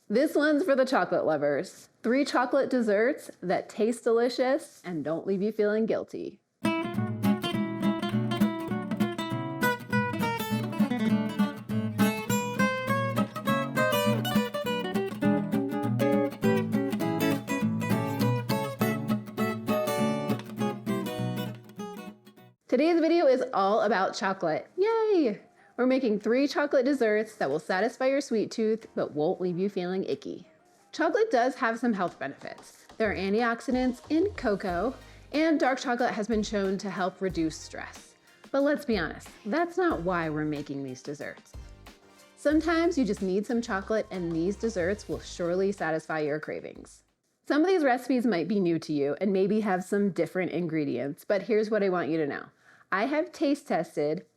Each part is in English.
This one's for the chocolate lovers. 3 chocolate desserts that taste delicious and don't leave you feeling guilty. Today's video is all about chocolate. Yay! We're making 3 chocolate desserts that will satisfy your sweet tooth but won't leave you feeling icky. Chocolate does have some health benefits. There are antioxidants in cocoa, and dark chocolate has been shown to help reduce stress. But let's be honest, that's not why we're making these desserts. Sometimes you just need some chocolate, and these desserts will surely satisfy your cravings. Some of these recipes might be new to you and maybe have some different ingredients, but here's what I want you to know. I have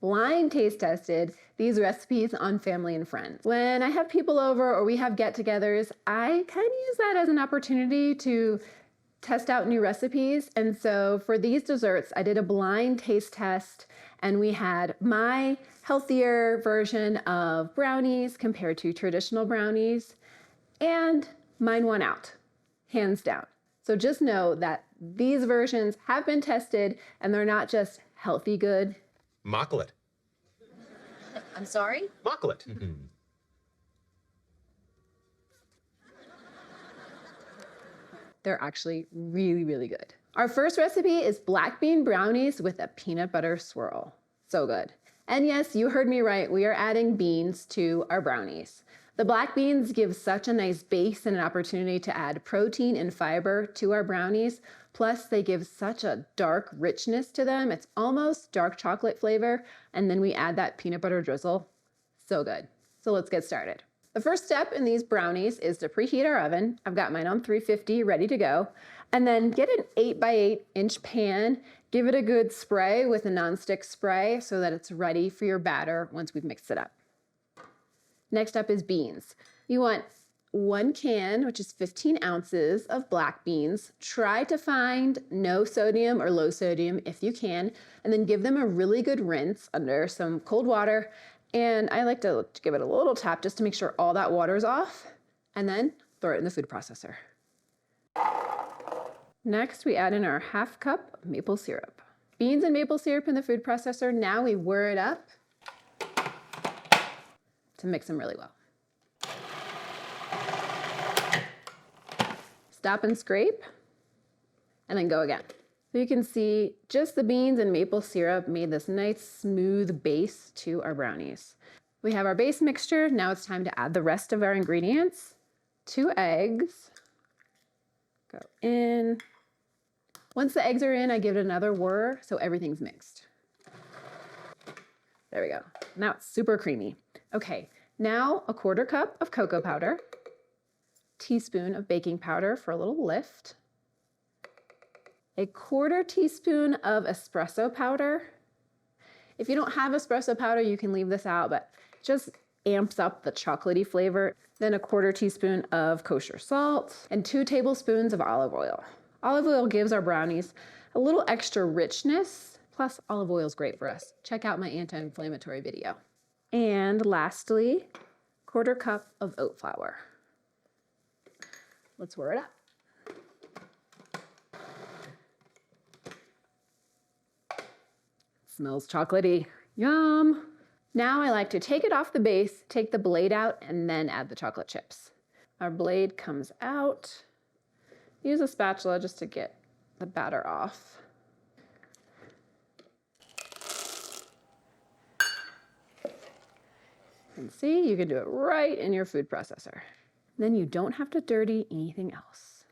blind taste tested these recipes on family and friends. When I have people over or we have get-togethers, I kind of use that as an opportunity to test out new recipes. And so for these desserts, I did a blind taste test, and we had my healthier version of brownies compared to traditional brownies, and mine won out, hands down. So just know that these versions have been tested, and they're not just healthy good. Mocklet. I'm sorry? Mocklet. They're actually really, really good. Our first recipe is black bean brownies with a peanut butter swirl. So good. And yes, you heard me right, we are adding beans to our brownies. The black beans give such a nice base and an opportunity to add protein and fiber to our brownies. Plus, they give such a dark richness to them. It's almost dark chocolate flavor. And then we add that peanut butter drizzle. So good. So let's get started. The first step in these brownies is to preheat our oven. I've got mine on 350 ready to go. And then get an 8x8-inch pan. Give it a good spray with a nonstick spray so that it's ready for your batter once we've mixed it up. Next up is beans. You want 1 can, which is 15 ounces of black beans. Try to find no sodium or low sodium if you can, and then give them a really good rinse under some cold water. And I like to give it a little tap just to make sure all that water is off, and then throw it in the food processor. Next, we add in our 1/2 cup of maple syrup. Beans and maple syrup in the food processor. Now we whir it up to mix them really well. Stop and scrape, and then go again. So you can see just the beans and maple syrup made this nice smooth base to our brownies. We have our base mixture. Now it's time to add the rest of our ingredients. 2 eggs go in. Once the eggs are in, I give it another whir so everything's mixed. There we go. Now it's super creamy. Okay, now a 1/4 cup of cocoa powder, teaspoon of baking powder for a little lift, a 1/4 teaspoon of espresso powder. If you don't have espresso powder, you can leave this out, but just amps up the chocolatey flavor. Then a 1/4 teaspoon of kosher salt and 2 tablespoons of olive oil. Olive oil gives our brownies a little extra richness, plus olive oil is great for us. Check out my anti-inflammatory video. And lastly, 1/4 cup of oat flour. Let's whir it up. Smells chocolatey. Yum! Now I like to take it off the base, take the blade out, and then add the chocolate chips. Our blade comes out. Use a spatula just to get the batter off. And see, you can do it right in your food processor. Then you don't have to dirty anything else.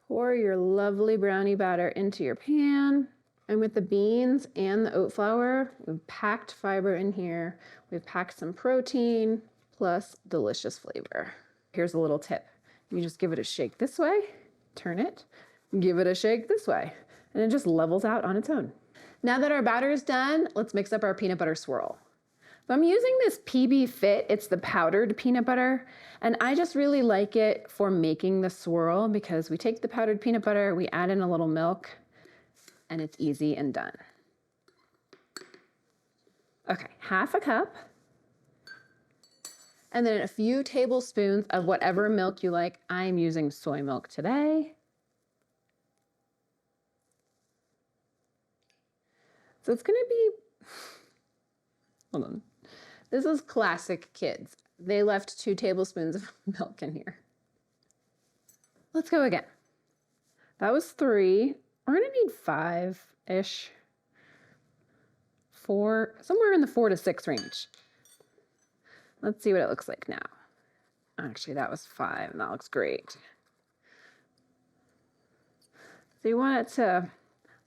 Pour your lovely brownie batter into your pan. And with the beans and the oat flour, we've packed fiber in here. We've packed some protein plus delicious flavor. Here's a little tip. You just give it a shake this way, turn it, give it a shake this way, and it just levels out on its own. Now that our batter is done, let's mix up our peanut butter swirl. So I'm using this PB Fit. It's the powdered peanut butter, and I just really like it for making the swirl because we take the powdered peanut butter, we add in a little milk, and it's easy and done. Okay, 1/2 cup. And then a few tablespoons of whatever milk you like. I'm using soy milk today. So it's gonna be, hold on. This is classic kids. They left 2 tablespoons of milk in here. Let's go again. That was 3. We're gonna need 5-ish. 4, somewhere in the 4 to 6 range. Let's see what it looks like now. Actually, that was 5, and that looks great. So you want it to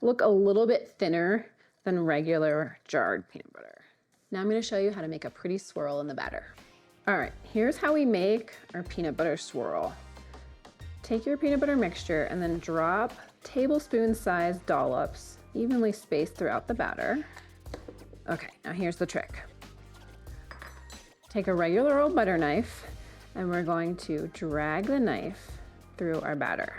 look a little bit thinner than regular jarred peanut butter. Now I'm going to show you how to make a pretty swirl in the batter. All right, here's how we make our peanut butter swirl. Take your peanut butter mixture and then drop tablespoon-sized dollops evenly spaced throughout the batter. Okay, now here's the trick. Take a regular old butter knife and we're going to drag the knife through our batter.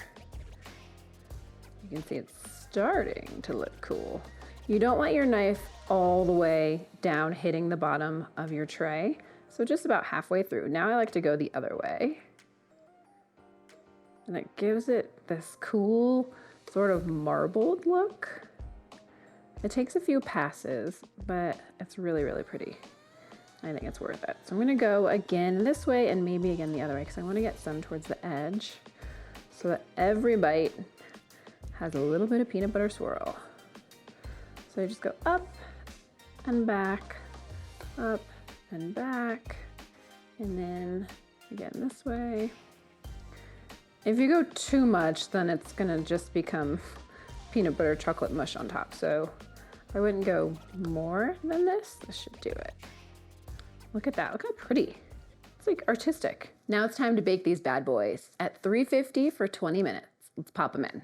You can see it's starting to look cool. You don't want your knife all the way down hitting the bottom of your tray, so just about halfway through. Now I like to go the other way. And it gives it this cool sort of marbled look. It takes a few passes, but it's really, really pretty. I think it's worth it. So I'm gonna go again this way and maybe again the other way because I wanna get some towards the edge so that every bite has a little bit of peanut butter swirl. So I just go up and back, up and back, and then again this way. If you go too much, then it's gonna just become peanut butter chocolate mush on top. So I wouldn't go more than this. This should do it. Look at that, look how pretty. It's like artistic. Now it's time to bake these bad boys at 350 for 20 minutes. Let's pop them in.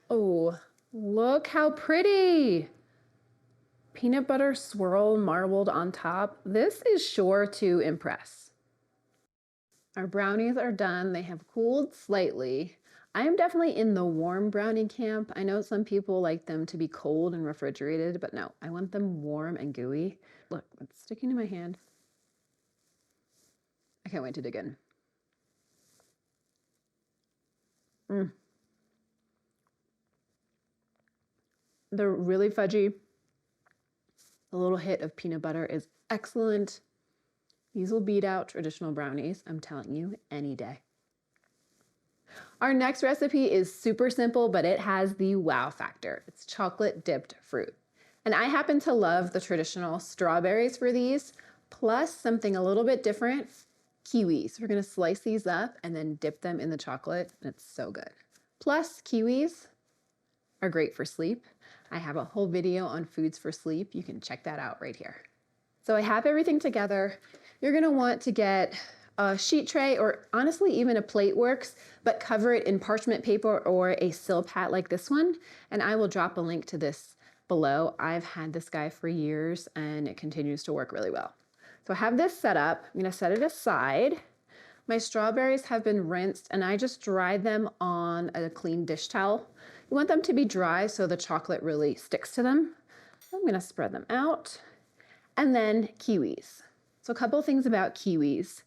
Oh, look how pretty. Peanut butter swirl marbled on top. This is sure to impress. Our brownies are done. They have cooled slightly. I am definitely in the warm brownie camp. I know some people like them to be cold and refrigerated, but no, I want them warm and gooey. Look, it's sticking to my hand. I can't wait to dig in. They're really fudgy. A little hit of peanut butter is excellent. These will beat out traditional brownies, I'm telling you, any day. Our next recipe is super simple, but it has the wow factor. It's chocolate dipped fruit. And I happen to love the traditional strawberries for these, plus something a little bit different, kiwis. We're gonna slice these up and then dip them in the chocolate, and it's so good. Plus, kiwis are great for sleep. I have a whole video on foods for sleep. You can check that out right here. So I have everything together. You're gonna want to get a sheet tray, or honestly even a plate works, but cover it in parchment paper or a Silpat like this one. And I will drop a link to this below. I've had this guy for years and it continues to work really well. So I have this set up. I'm gonna set it aside. My strawberries have been rinsed and I just dried them on a clean dish towel. You want them to be dry so the chocolate really sticks to them. I'm gonna spread them out. And then kiwis. So a couple of things about kiwis.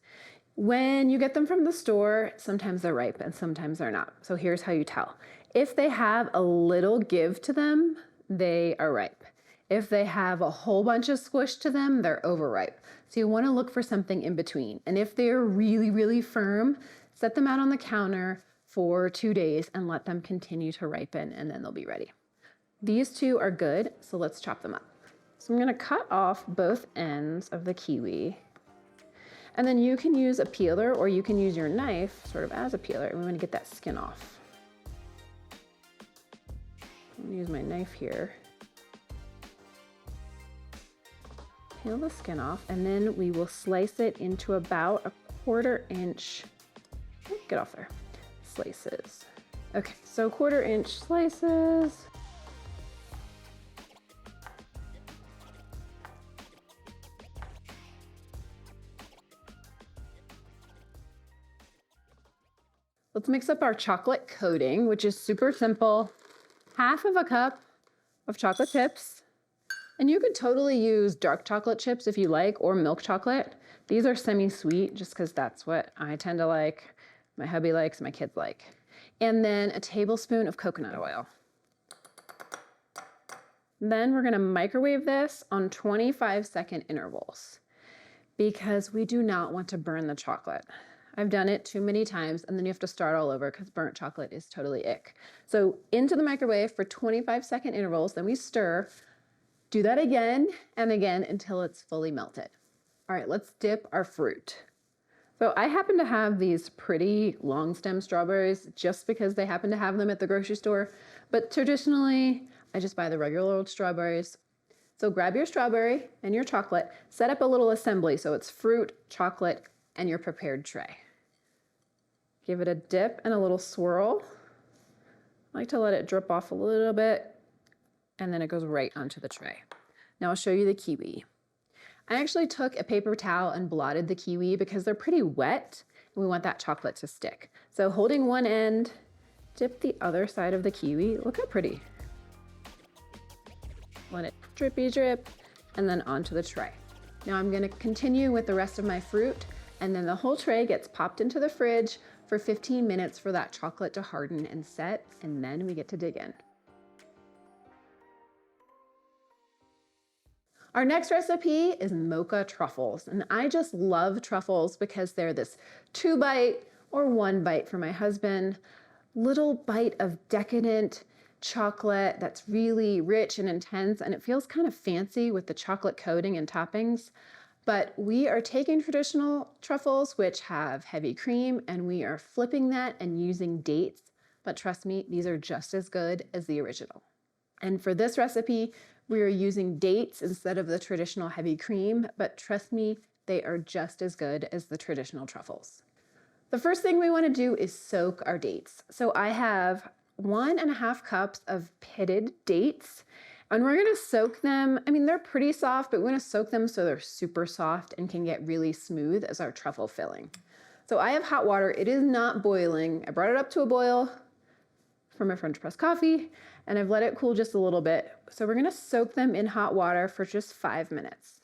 When you get them from the store, sometimes they're ripe and sometimes they're not. So here's how you tell. If they have a little give to them, they are ripe. If they have a whole bunch of squish to them, they're overripe. So you want to look for something in between. And if they're really, really firm, set them out on the counter for 2 days and let them continue to ripen, and then they'll be ready. These two are good, so let's chop them up. So I'm gonna cut off both ends of the kiwi. And then you can use a peeler or you can use your knife sort of as a peeler. And we want to get that skin off. I'm gonna use my knife here. Peel the skin off, and then we will slice it into about 1/4 inch. Get off there. Slices. Okay, so 1/4 inch slices. Let's mix up our chocolate coating, which is super simple. Half of a cup of chocolate chips. And you could totally use dark chocolate chips if you like, or milk chocolate. These are semi-sweet just because that's what I tend to like, my hubby likes, my kids like. And then a tablespoon of coconut oil. Then we're gonna microwave this on 25-second intervals because we do not want to burn the chocolate. I've done it too many times and then you have to start all over because burnt chocolate is totally ick. So into the microwave for 25-second intervals, then we stir. Do that again and again until it's fully melted. All right, let's dip our fruit. So I happen to have these pretty long stem strawberries just because they happen to have them at the grocery store. But traditionally, I just buy the regular old strawberries. So grab your strawberry and your chocolate, set up a little assembly so it's fruit, chocolate, and your prepared tray. Give it a dip and a little swirl. I like to let it drip off a little bit and then it goes right onto the tray. Now I'll show you the kiwi. I actually took a paper towel and blotted the kiwi because they're pretty wet and we want that chocolate to stick. So holding one end, dip the other side of the kiwi. Look how pretty. Let it drippy drip and then onto the tray. Now I'm gonna continue with the rest of my fruit and then the whole tray gets popped into the fridge for 15 minutes for that chocolate to harden and set, and then we get to dig in. Our next recipe is Mocha truffles, and I just love truffles because they're this 2-bite or 1-bite for my husband, little bite of decadent chocolate that's really rich and intense, and it feels kind of fancy with the chocolate coating and toppings. But we are taking traditional truffles, which have heavy cream, and we are flipping that and using dates. But trust me, these are just as good as the original. And for this recipe, we are using dates instead of the traditional heavy cream, but trust me, they are just as good as the traditional truffles. The first thing we want to do is soak our dates. So I have 1.5 cups of pitted dates, and we're going to soak them. I mean, they're pretty soft, but we're going to soak them so they're super soft and can get really smooth as our truffle filling. So I have hot water. It is not boiling. I brought it up to a boil for my French press coffee, and I've let it cool just a little bit. So we're gonna soak them in hot water for just 5 minutes.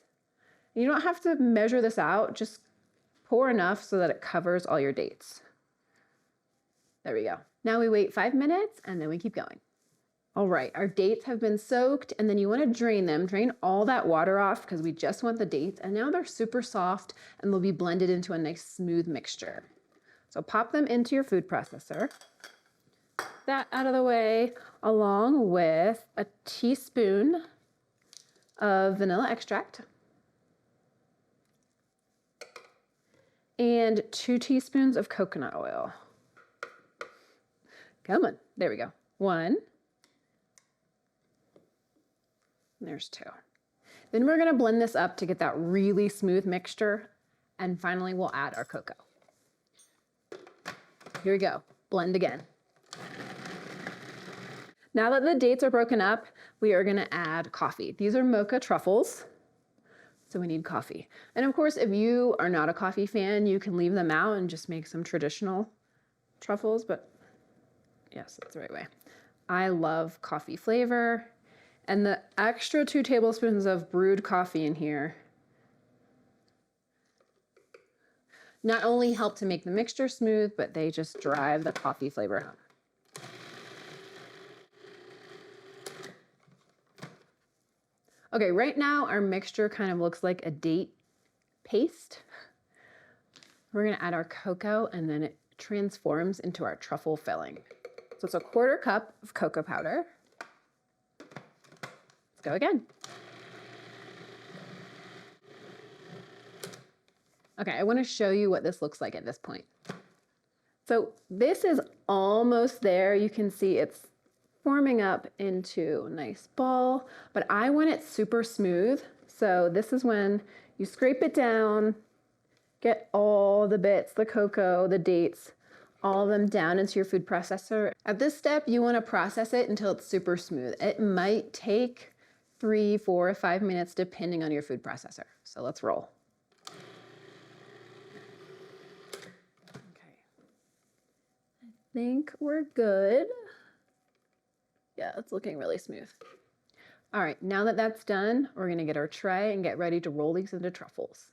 You don't have to measure this out, just pour enough so that it covers all your dates. There we go. Now we wait 5 minutes and then we keep going. All right, our dates have been soaked and then you wanna drain them, drain all that water off because we just want the dates, and now they're super soft and they'll be blended into a nice smooth mixture. So pop them into your food processor. That out of the way, along with a teaspoon of vanilla extract and 2 teaspoons of coconut oil. Come on, there we go. 1. There's 2. Then we're gonna blend this up to get that really smooth mixture, and finally we'll add our cocoa. Here we go, blend again. Now that the dates are broken up, we are gonna add coffee. These are Mocha truffles, so we need coffee. And of course, if you are not a coffee fan, you can leave them out and just make some traditional truffles, but yes, that's the right way. I love coffee flavor, and the extra 2 tablespoons of brewed coffee in here not only help to make the mixture smooth, but they just drive the coffee flavor home. Okay, right now our mixture kind of looks like a date paste. We're gonna add our cocoa and then it transforms into our truffle filling. So it's a 1/4 cup of cocoa powder. Let's go again. Okay, I wanna show you what this looks like at this point. So this is almost there. You can see it's forming up into a nice ball, but I want it super smooth. So this is when you scrape it down, get all the bits, the cocoa, the dates, all of them down into your food processor. At this step, you want to process it until it's super smooth. It might take 3, 4, 5 minutes depending on your food processor. So let's roll. Okay. think we're good. Yeah, it's looking really smooth. All right, now that that's done, we're gonna get our tray and get ready to roll these into truffles.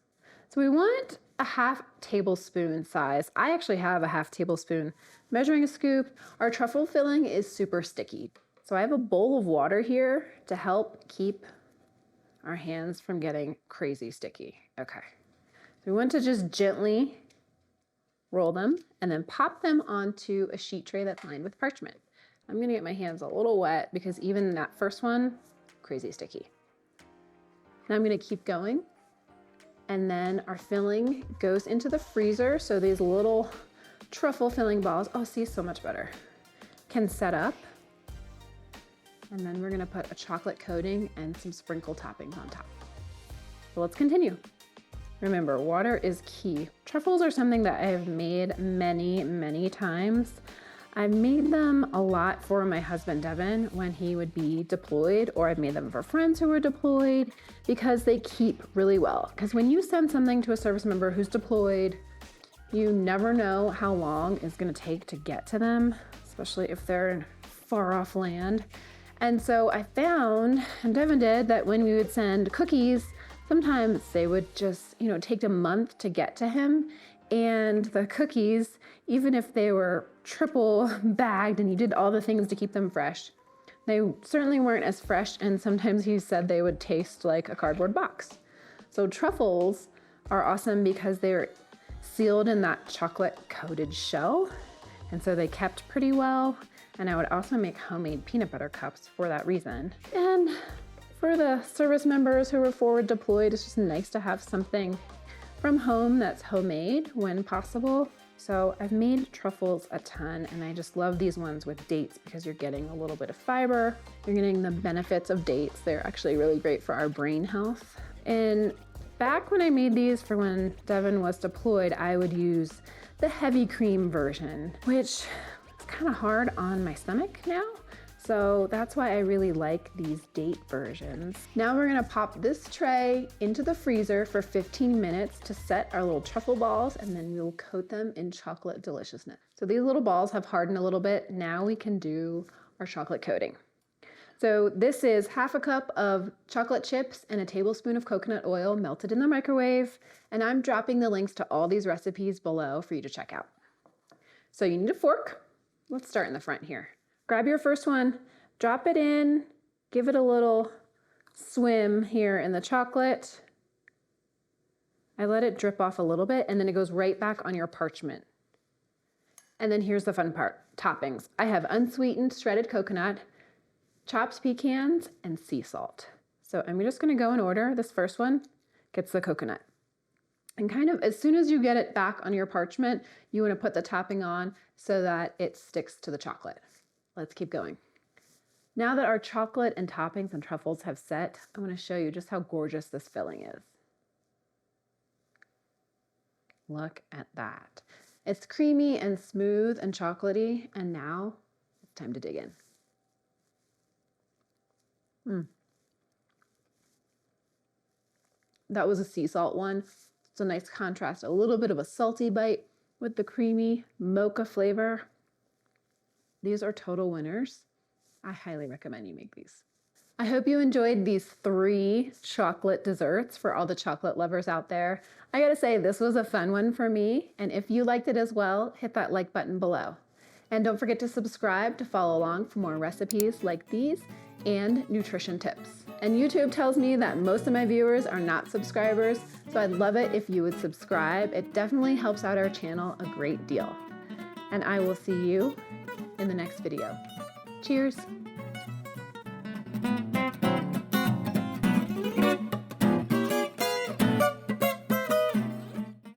So we want a half tablespoon size. I actually have a half tablespoon measuring a scoop. Our truffle filling is super sticky. So I have a bowl of water here to help keep our hands from getting crazy sticky. Okay, so we want to just gently roll them and then pop them onto a sheet tray that's lined with parchment. I'm gonna get my hands a little wet because even that first one, crazy sticky. Now I'm gonna keep going. And then our filling goes into the freezer. So these little truffle filling balls, oh, see, so much better, can set up. And then we're gonna put a chocolate coating and some sprinkle toppings on top. So let's continue. Remember, water is key. Truffles are something that I have made many, many times. I've made them a lot for my husband, Devin, when he would be deployed, or I've made them for friends who were deployed because they keep really well. Because when you send something to a service member who's deployed, you never know how long it's gonna take to get to them, especially if they're in far off land. And so I found, and Devin did, that when we would send cookies, sometimes they would just, take a month to get to him. And the cookies, even if they were triple bagged and he did all the things to keep them fresh, they certainly weren't as fresh. And sometimes he said they would taste like a cardboard box. So truffles are awesome because they're sealed in that chocolate coated shell. And so they kept pretty well. And I would also make homemade peanut butter cups for that reason. And for the service members who were forward deployed, it's just nice to have something from home that's homemade when possible. So I've made truffles a ton, and I just love these ones with dates because you're getting a little bit of fiber. You're getting the benefits of dates. They're actually really great for our brain health. And back when I made these for when Devin was deployed, I would use the heavy cream version, which is kind of hard on my stomach now. So that's why I really like these date versions. Now we're gonna pop this tray into the freezer for 15 minutes to set our little truffle balls, and then we'll coat them in chocolate deliciousness. So these little balls have hardened a little bit. Now we can do our chocolate coating. So this is half a cup of chocolate chips and a tablespoon of coconut oil melted in the microwave. And I'm dropping the links to all these recipes below for you to check out. So you need a fork. Let's start in the front here. Grab your first one, drop it in, give it a little swim here in the chocolate. I let it drip off a little bit, and then it goes right back on your parchment. And then here's the fun part, toppings. I have unsweetened shredded coconut, chopped pecans, and sea salt. So I'm just gonna go in order. This first one gets the coconut. And kind of as soon as you get it back on your parchment, you wanna put the topping on so that it sticks to the chocolate. Let's keep going. Now that our chocolate and toppings and truffles have set, I want to show you just how gorgeous this filling is. Look at that. It's creamy and smooth and chocolatey, and now it's time to dig in. That was a sea salt one. It's a nice contrast, a little bit of a salty bite with the creamy mocha flavor. These are total winners. I highly recommend you make these. I hope you enjoyed these 3 chocolate desserts for all the chocolate lovers out there. I gotta say, this was a fun one for me. And if you liked it as well, hit that like button below. And don't forget to subscribe to follow along for more recipes like these and nutrition tips. And YouTube tells me that most of my viewers are not subscribers, so I'd love it if you would subscribe. It definitely helps out our channel a great deal. And I will see you in the next video. Cheers!